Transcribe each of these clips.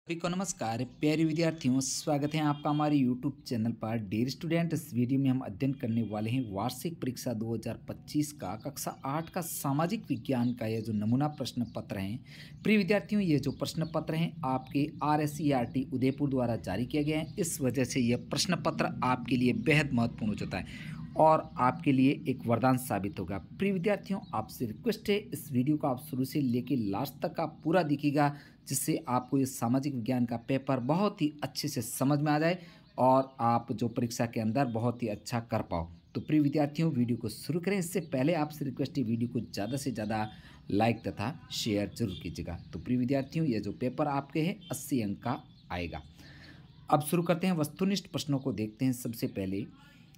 सभी को नमस्कार प्यारे विद्यार्थियों, स्वागत है आपका हमारे YouTube चैनल पर डियर स्टूडेंट। इस वीडियो में हम अध्ययन करने वाले हैं वार्षिक परीक्षा 2025 का कक्षा 8 का सामाजिक विज्ञान का यह जो नमूना प्रश्न पत्र हैं। प्रिय विद्यार्थियों, ये जो प्रश्न पत्र हैं आपके RSERT उदयपुर द्वारा जारी किया गया है। इस वजह से यह प्रश्न पत्र आपके लिए बेहद महत्वपूर्ण हो जाता है और आपके लिए एक वरदान साबित होगा। प्रिय विद्यार्थियों, आपसे रिक्वेस्ट है इस वीडियो को आप शुरू से लेकर लास्ट तक आप पूरा देखिएगा, जिससे आपको ये सामाजिक विज्ञान का पेपर बहुत ही अच्छे से समझ में आ जाए और आप जो परीक्षा के अंदर बहुत ही अच्छा कर पाओ। तो प्रिय विद्यार्थियों, वीडियो को शुरू करें इससे पहले आपसे रिक्वेस्ट है वीडियो को ज़्यादा से ज़्यादा लाइक तथा शेयर जरूर कीजिएगा। तो प्रिय विद्यार्थियों, ये जो पेपर आपके हैं 80 अंक का आएगा। अब शुरू करते हैं, वस्तुनिष्ठ प्रश्नों को देखते हैं। सबसे पहले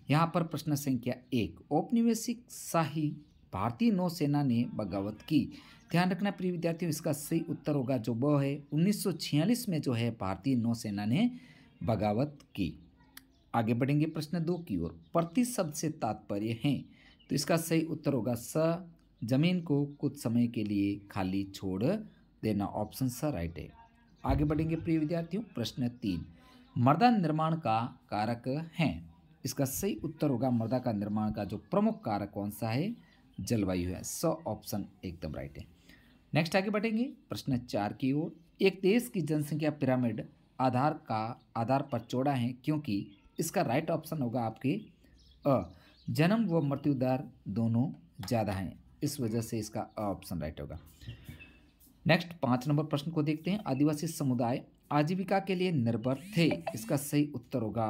यहाँ पर प्रश्न संख्या 1, औपनिवेशिक शाही भारतीय नौसेना ने बगावत की। ध्यान रखना प्रिय विद्यार्थियों, इसका सही उत्तर होगा जो वह है 1946 में जो है भारतीय नौसेना ने बगावत की। आगे बढ़ेंगे प्रश्न 2 की ओर। प्रति शब्द से तात्पर्य है, तो इसका सही उत्तर होगा जमीन को कुछ समय के लिए खाली छोड़ देना। ऑप्शन स राइट है। आगे बढ़ेंगे प्रिय विद्यार्थियों, प्रश्न 3, मृदा निर्माण का कारक है। इसका सही उत्तर होगा मृदा का निर्माण का जो प्रमुख कारक कौन सा है, जलवायु है। ऑप्शन एकदम राइट है। नेक्स्ट आगे बढ़ेंगे प्रश्न 4 की ओर। एक देश की जनसंख्या पिरामिड आधार पर चौड़ा है क्योंकि इसका राइट ऑप्शन होगा आपके जन्म व मृत्यु दर दोनों ज़्यादा हैं, इस वजह से इसका ऑप्शन राइट होगा। नेक्स्ट 5 नंबर प्रश्न को देखते हैं। आदिवासी समुदाय आजीविका के लिए निर्भर थे। इसका सही उत्तर होगा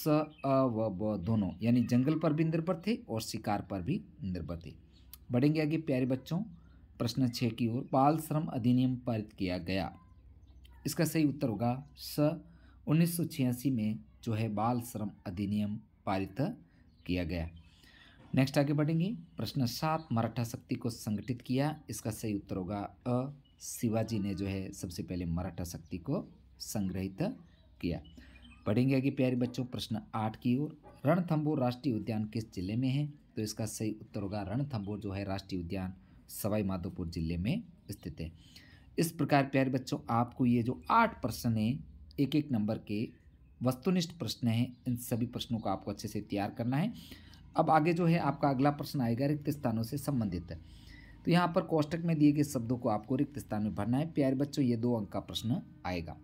व ब दोनों, यानी जंगल पर भी निर्भर थे और शिकार पर भी निर्भर थे। बढ़ेंगे आगे प्यारे बच्चों, प्रश्न 6 की ओर। बाल श्रम अधिनियम पारित किया गया। इसका सही उत्तर होगा 1986 में जो है बाल श्रम अधिनियम पारित किया गया। नेक्स्ट आगे बढ़ेंगे प्रश्न 7, मराठा शक्ति को संगठित किया। इसका सही उत्तर होगा शिवाजी ने जो है सबसे पहले मराठा शक्ति को संग्रहित किया। पढ़ेंगे आगे प्यारे बच्चों प्रश्न 8 की ओर। रणथंभौर राष्ट्रीय उद्यान किस जिले में है, तो इसका सही उत्तर होगा रणथंभौर जो है राष्ट्रीय उद्यान सवाई माधोपुर जिले में स्थित है। इस प्रकार प्यारे बच्चों, आपको ये जो 8 प्रश्न हैं, एक एक नंबर के वस्तुनिष्ठ प्रश्न हैं, इन सभी प्रश्नों को आपको अच्छे से तैयार करना है। अब आगे जो है आपका अगला प्रश्न आएगा रिक्त स्थानों से संबंधित है। तो यहाँ पर कोष्टक में दिए गए शब्दों को आपको रिक्त स्थान में भरना है। प्यारे बच्चों, ये 2 अंक का प्रश्न आएगा।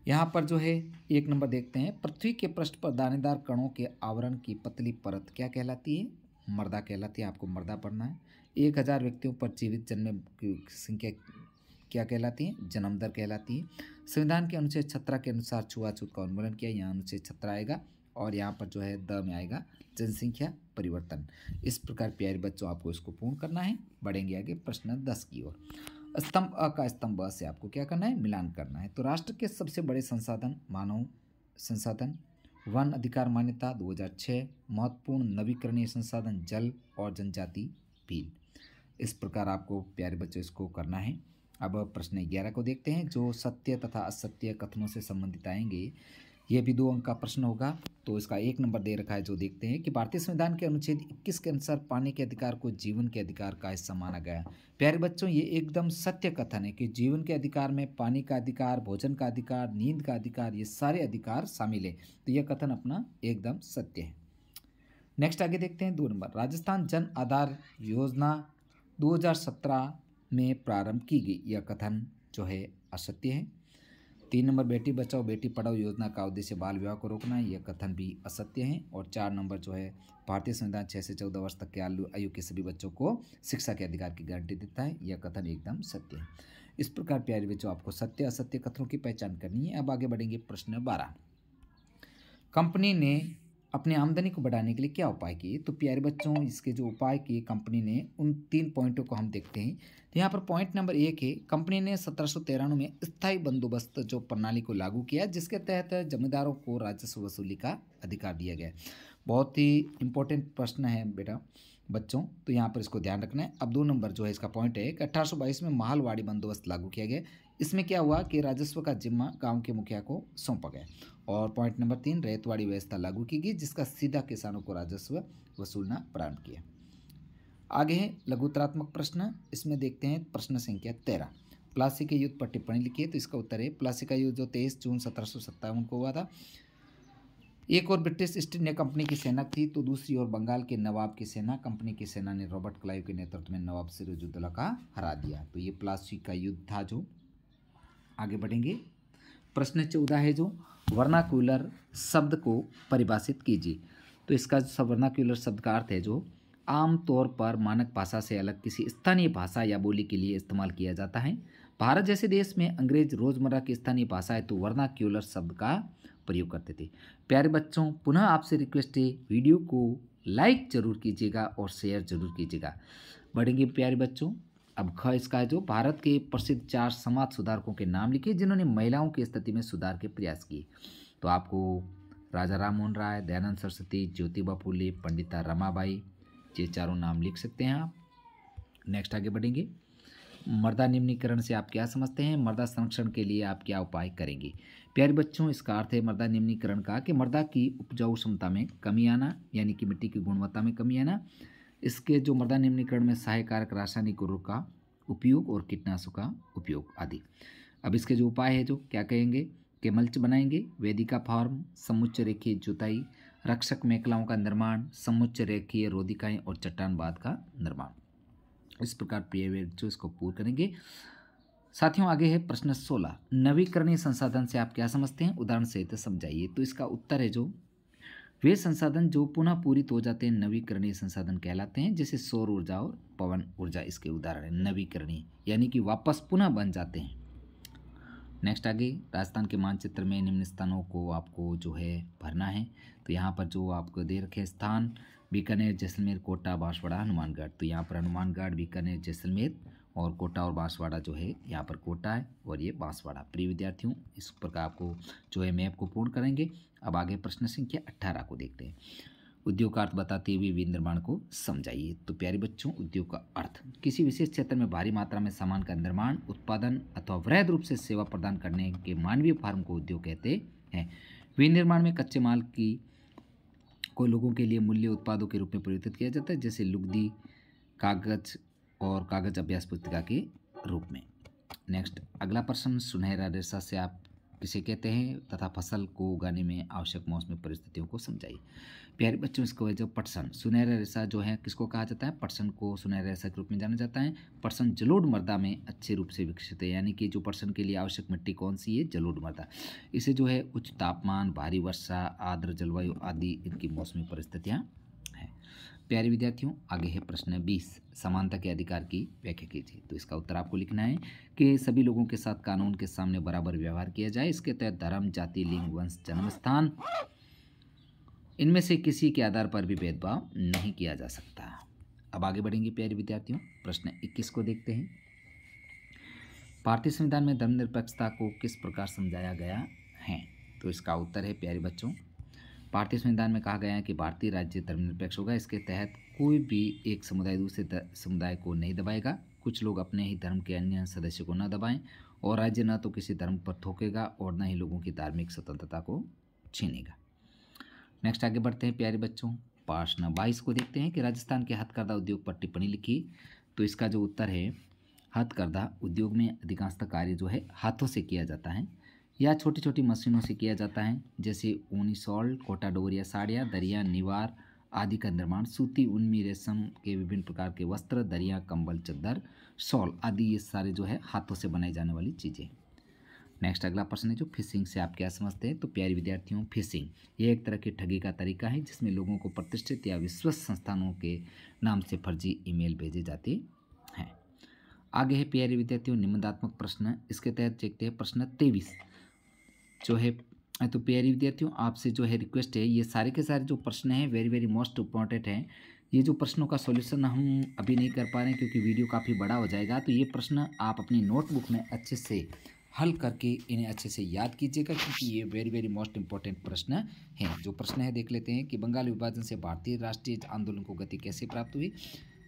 यहाँ पर जो है 1 नंबर देखते हैं। पृथ्वी के पृष्ठ पर दानेदार कणों के आवरण की पतली परत क्या कहलाती है, मृदा कहलाती है। आपको मृदा पढ़ना है। 1000 व्यक्तियों पर जीवित जन्म की संख्या क्या कहलाती है, जन्म दर कहलाती है। संविधान के अनुच्छेद 17 के अनुसार छुआछूत का उन्मूलन किया। यहाँ अनुच्छेद 17 आएगा और यहाँ पर जो है द में आएगा जनसंख्या परिवर्तन। इस प्रकार प्यारे बच्चों आपको इसको पूर्ण करना है। बढ़ेंगे आगे प्रश्न 10 की ओर। स्तंभ अ का स्तंभ ब से आपको क्या करना है, मिलान करना है। तो राष्ट्र के सबसे बड़े संसाधन मानव संसाधन, वन अधिकार मान्यता 2006, महत्वपूर्ण नवीकरणीय संसाधन जल और जनजाति भील। इस प्रकार आपको प्यारे बच्चों इसको करना है। अब प्रश्न 11 को देखते हैं, जो सत्य तथा असत्य कथनों से संबंधित आएंगे। ये भी 2 अंक का प्रश्न होगा। तो इसका 1 नंबर दे रखा है, जो देखते हैं कि भारतीय संविधान के अनुच्छेद 21 के अनुसार पानी के अधिकार को जीवन के अधिकार का हिस्सा माना गया। प्यारे बच्चों, ये एकदम सत्य कथन है कि जीवन के अधिकार में पानी का अधिकार, भोजन का अधिकार, नींद का अधिकार, ये सारे अधिकार शामिल है। तो यह कथन अपना एकदम सत्य है। नेक्स्ट आगे देखते हैं 2 नंबर। राजस्थान जन आधार योजना 2017 में प्रारंभ की गई। यह कथन जो है असत्य है। 3 नंबर, बेटी बचाओ बेटी पढ़ाओ योजना का उद्देश्य बाल विवाह को रोकना है। यह कथन भी असत्य है। और 4 नंबर जो है, भारतीय संविधान 6 से 14 वर्ष तक के आयु के सभी बच्चों को शिक्षा के अधिकार की गारंटी देता है। यह कथन एकदम सत्य है। इस प्रकार प्यारे बच्चों आपको सत्य असत्य कथनों की पहचान करनी है। अब आगे बढ़ेंगे प्रश्न 12। कंपनी ने अपनी आमदनी को बढ़ाने के लिए क्या उपाय किए। तो प्यारे बच्चों, इसके जो उपाय किए कंपनी ने, उन 3 पॉइंटों को हम देखते हैं। तो यहाँ पर पॉइंट नंबर 1 है, कंपनी ने 1793 में स्थायी बंदोबस्त जो प्रणाली को लागू किया, जिसके तहत जमींदारों को राजस्व वसूली का अधिकार दिया गया। बहुत ही इंपॉर्टेंट प्रश्न है बेटा बच्चों, तो यहाँ पर इसको ध्यान रखना है। अब 2 नंबर जो है इसका पॉइंट है कि 1822 में माहलवाड़ी बंदोबस्त लागू किया गया। इसमें क्या हुआ कि राजस्व का जिम्मा गांव के मुखिया को सौंपा गया। और पॉइंट नंबर 3, रैयतवाड़ी व्यवस्था लागू की गई, जिसका सीधा किसानों को राजस्व वसूलना प्रारंभ किया। आगे है लघुतरात्मक प्रश्न। इसमें देखते हैं प्रश्न संख्या 13। प्लासी के युद्ध पर टिप्पणी लिखिए। तो इसका उत्तर है प्लासी का युद्ध जो 23 जून 1757 को हुआ था। एक और ब्रिटिश ईस्ट इंडिया कंपनी की सेना थी, तो दूसरी ओर बंगाल के नवाब की सेना, कंपनी की सेना ने रॉबर्ट क्लाइव के नेतृत्व में नवाब सिराजुद्दौला का हरा दिया। तो ये प्लासी का युद्ध था। जो आगे बढ़ेंगे, प्रश्न 14 है जो वर्नाक्यूलर शब्द को परिभाषित कीजिए। तो इसका जो वर्नाक्यूलर शब्द का अर्थ है जो आमतौर पर मानक भाषा से अलग किसी स्थानीय भाषा या बोली के लिए इस्तेमाल किया जाता है। भारत जैसे देश में अंग्रेज रोजमर्रा की स्थानीय भाषा है, तो वर्नाक्यूलर शब्द का प्रयोग करते थे। प्यारे बच्चों, पुनः आपसे रिक्वेस्ट है, वीडियो को लाइक जरूर कीजिएगा और शेयर जरूर कीजिएगा। बढ़ेंगे प्यारे बच्चों, अब ख इसका है जो भारत के प्रसिद्ध 4 समाज सुधारकों के नाम लिखिए जिन्होंने महिलाओं की स्थिति में सुधार के प्रयास किए। तो आपको राजा राम मोहन राय, दयानंद सरस्वती, ज्योतिबा फूले, पंडिता रमाबाई, ये चारों नाम लिख सकते हैं आप। नेक्स्ट आगे बढ़ेंगे, मृदा निम्नीकरण से आप क्या समझते हैं? मृदा संरक्षण के लिए आप क्या उपाय करेंगे? प्यारे बच्चों, इसका अर्थ है मृदा निम्नीकरण का कि मृदा की उपजाऊ क्षमता में कमी आना, यानी कि मिट्टी की गुणवत्ता में कमी आना। इसके जो मृदा निम्नीकरण में सहायकारक रासायनिक उर्वरक का उपयोग और कीटनाशकों का उपयोग आदि। अब इसके जो उपाय है जो क्या कहेंगे कि मल्च बनाएंगे, वेदिका फार्म, समुच्च रेखीय जुताई, रक्षक मेखलाओं का निर्माण, समुच्च रेखीय रोधिकाएं और चट्टान बांध का निर्माण। इस प्रकार प्रिय जो इसको पूर्ण करेंगे। साथियों, आगे है प्रश्न 16, नवीकरणीय संसाधन से आप क्या समझते हैं? उदाहरण सहित समझाइए। तो इसका उत्तर है जो वे संसाधन जो पुनः पूरित हो जाते हैं नवीकरणीय संसाधन कहलाते हैं, जैसे सौर ऊर्जा और पवन ऊर्जा इसके उदाहरण है। नवीकरणीय यानी कि वापस पुनः बन जाते हैं। नेक्स्ट आगे, राजस्थान के मानचित्र में निम्न स्थानों को आपको जो है भरना है। तो यहाँ पर जो आपको दे रखे स्थान बीकानेर, जैसलमेर, कोटा, बांसवाड़ा, हनुमानगढ़। तो यहाँ पर हनुमानगढ़, बीकानेर, जैसलमेर और कोटा और बांसवाड़ा जो है यहाँ पर कोटा है और ये बांसवाड़ा। प्रिय विद्यार्थियों, इस प्रकार आपको जो है मैप को पूर्ण करेंगे। अब आगे प्रश्न संख्या 18 को देखते हैं। उद्योग का अर्थ बताते हुए विनिर्माण को समझाइए। तो प्यारे बच्चों, उद्योग का अर्थ किसी विशेष क्षेत्र में भारी मात्रा में सामान का निर्माण, उत्पादन अथवा वृहद रूप से सेवा प्रदान करने के मानवीय फर्म को उद्योग कहते हैं। विनिर्माण में कच्चे माल को लोगों के लिए मूल्य उत्पादों के रूप में परिवर्तित किया जाता है, जैसे लुगदी, कागज और कागज अभ्यास पुस्तिका के रूप में। नेक्स्ट अगला प्रश्न, सुनहरा रेशा से आप किसे कहते हैं तथा फसल को उगाने में आवश्यक मौसमी परिस्थितियों को समझाइए। प्यारे बच्चों, इसको है जो पटसन, सुनहरा रेशा जो है किसको कहा जाता है? पटसन को सुनहरा रेशा के रूप में जाना जाता है। पटसन जलोढ़ मृदा में अच्छे रूप से विकसित है, यानी कि जो पटसन के लिए आवश्यक मिट्टी कौन सी है? जलोढ़ मृदा। इसे जो है उच्च तापमान, भारी वर्षा, आर्द्र जलवायु आदि इनकी मौसमी परिस्थितियाँ हैं। प्यारे विद्यार्थियों, आगे है प्रश्न 20, समानता के अधिकार की व्याख्या कीजिए। तो इसका उत्तर आपको लिखना है कि सभी लोगों के साथ कानून के सामने बराबर व्यवहार किया जाए। इसके तहत धर्म, जाति, लिंग, वंश, जन्म स्थान, इनमें से किसी के आधार पर भी भेदभाव नहीं किया जा सकता। अब आगे बढ़ेंगे प्यारे विद्यार्थियों, प्रश्न 21 को देखते हैं। भारतीय संविधान में धर्मनिरपेक्षता को किस प्रकार समझाया गया है? तो इसका उत्तर है प्यारे बच्चों, भारतीय संविधान में कहा गया है कि भारतीय राज्य धर्मनिरपेक्ष होगा। इसके तहत कोई भी एक समुदाय दूसरे समुदाय को नहीं दबाएगा, कुछ लोग अपने ही धर्म के अन्य सदस्यों को न दबाएं, और राज्य न तो किसी धर्म पर थोकेगा और न ही लोगों की धार्मिक स्वतंत्रता को छीनेगा। नेक्स्ट आगे बढ़ते हैं प्यारे बच्चों, प्रश्न 22 को देखते हैं कि राजस्थान के हथकरघा उद्योग पर टिप्पणी लिखी। तो इसका जो उत्तर है, हथकरघा उद्योग में अधिकांशतः कार्य जो है हाथों से किया जाता है या छोटी छोटी मशीनों से किया जाता है, जैसे ऊनी शॉल, कोटा डोरिया साड़ियाँ, दरिया, निवार आदि का निर्माण, सूती, उनमी, रेशम के विभिन्न प्रकार के वस्त्र, दरिया, कंबल, चद्दर, शॉल आदि ये सारे जो है हाथों से बनाई जाने वाली चीज़ें। नेक्स्ट अगला प्रश्न है जो फिशिंग से आप क्या समझते हैं? तो प्यारे विद्यार्थियों, फिशिंग ये एक तरह की ठगी का तरीका है जिसमें लोगों को प्रतिष्ठित या विश्वस्त संस्थानों के नाम से फर्जी ईमेल भेजे जाते हैं। आगे है प्यारे विद्यार्थियों निबंधात्मक प्रश्न, इसके तहत देखते हैं प्रश्न 23 जो है। तो प्यारे विद्यार्थियों, आपसे जो है रिक्वेस्ट है, ये सारे के सारे जो प्रश्न हैं वेरी वेरी मोस्ट इम्पॉर्टेंट हैं। ये जो प्रश्नों का सॉल्यूशन हम अभी नहीं कर पा रहे हैं क्योंकि वीडियो काफ़ी बड़ा हो जाएगा, तो ये प्रश्न आप अपनी नोटबुक में अच्छे से हल करके इन्हें अच्छे से याद कीजिएगा क्योंकि ये वेरी वेरी मोस्ट इंपॉर्टेंट प्रश्न हैं। जो प्रश्न है देख लेते हैं कि बंगाल विभाजन से भारतीय राष्ट्रीय आंदोलन को गति कैसे प्राप्त हुई?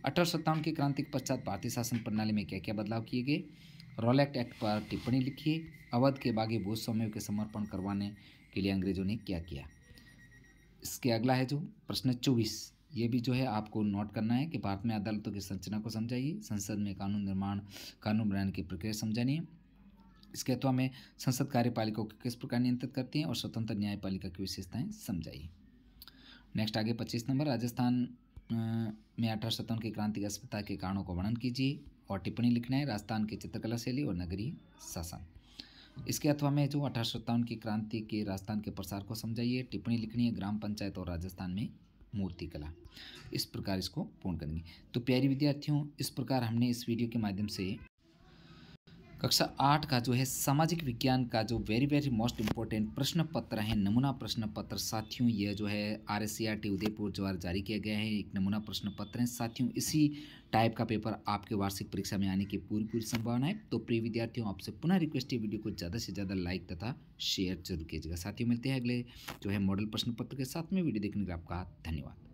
1857 की क्रांति के पश्चात भारतीय शासन प्रणाली में क्या क्या बदलाव किए गए? रॉलेट एक्ट पर टिप्पणी लिखिए। अवध के बागी भूस्वामियों के समर्पण करवाने के लिए अंग्रेजों ने क्या किया? इसके अगला है जो प्रश्न 24, ये भी जो है आपको नोट करना है कि भारत में अदालतों की संरचना को समझाइए, संसद में कानून बनाने की प्रक्रिया समझानी है। इसके अथवा में संसद कार्यपालिका को किस प्रकार नियंत्रित करती है और स्वतंत्र न्यायपालिका की विशेषताएं समझाइए। नेक्स्ट आगे 25 नंबर, राजस्थान में 1857 की क्रांति की असफलता के कारणों को वर्णन कीजिए और टिप्पणी लिखना है राजस्थान की चित्रकला शैली और नगरीय शासन। इसके अथवा में जो 1857 की क्रांति के राजस्थान के प्रसार को समझाइए, टिप्पणी लिखनी है ग्राम पंचायत और राजस्थान में मूर्तिकला। इस प्रकार इसको पूर्ण करेंगे। तो प्यारे विद्यार्थियों, इस प्रकार हमने इस वीडियो के माध्यम से कक्षा 8 का जो है सामाजिक विज्ञान का जो वेरी मोस्ट इम्पोर्टेंट प्रश्न पत्र है, नमूना प्रश्न पत्र साथियों, यह जो है RSCRT उदयपुर द्वारा जारी किया गया है, एक नमूना प्रश्न पत्र है साथियों। इसी टाइप का पेपर आपके वार्षिक परीक्षा में आने की पूरी संभावना है। तो प्रिय विद्यार्थियों, आपसे पुनः रिक्वेस्ट है, वीडियो को ज़्यादा से ज़्यादा लाइक तथा शेयर जरूर कीजिएगा। साथियों, मिलते हैं अगले जो है मॉडल प्रश्न पत्र के साथ में। वीडियो देखने के लिए आपका धन्यवाद।